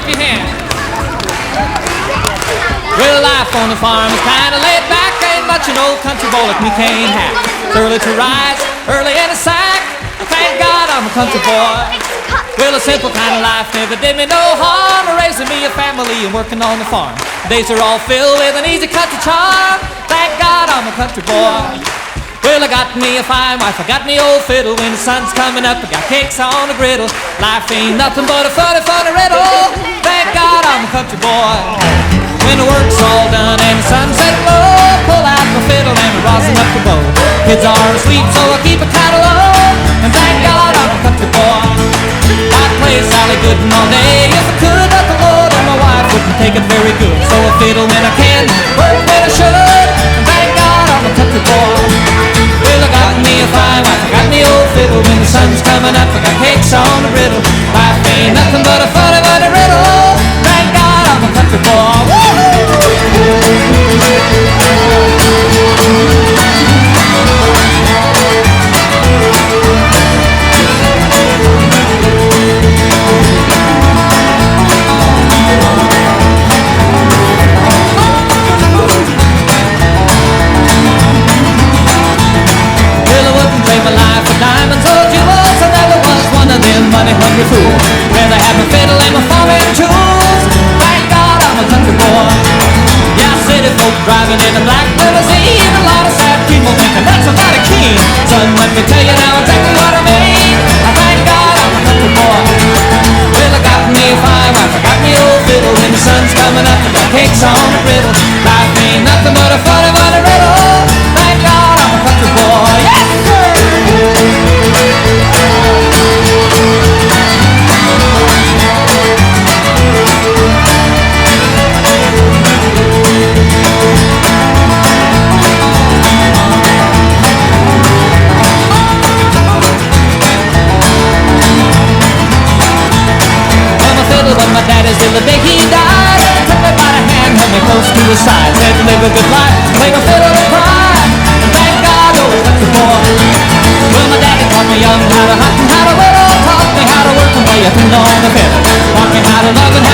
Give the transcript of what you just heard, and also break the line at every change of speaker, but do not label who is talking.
clap your hands. Well, life on the farm is kinda laid back. Ain't much an old country boy like me can't have. It's early to rise, early in the sack. Thank God I'm a country boy. Well, a simple kind of life never did me no harm. Raising me a family and working on the farm. Days are all filled with an easy country charm. Thank God I'm a country boy. Well, I got me a fine wife, I got me old fiddle. When the sun's coming up, I got cakes on the griddle. Life ain't nothing but a funny, funny riddle. Thank God I'm a country boy. When the work's all done and the sunset low, pull out my fiddle and rosin up the bow. Kids are asleep, so I keep a cattle low. And thank God I'm a country boy. I'd play Sally Gooden all day if I could, but the Lord and my wife wouldn't take it very good. So I fiddle when I can, work when I should. And thank God I'm a country boy. Well, I got me a fine wife, I got me old fiddle. When the sun's coming up, I got cakes on the griddle. Life ain't nothing but a funny, funny riddle. Thank God I'm a country boy. Money-hungry fool. Rather have my fiddle and my farming tools. Thank God I'm a country boy. Yeah, city folk driving in a black limousine. A lot of sad people thinking that's a mighty keen. Son, let me tell you now exactly what I mean. I thank God I'm a country boy. Well, I got me a fine wife, I got me old fiddle. When the sun's coming up, I got cakes on the griddle. Life ain't nothing but a funny, funny riddle. Thank God I'm a country boy. Yes, sir! When my daddy still the day he died, took me by the hand, held me close to his side, said live a good life, play my fiddle and cry, and thank God oh country boy. Well, my daddy taught me young how to hunt and how to whittle, taught me how to work and play a tune on the fiddle, taught me how to love and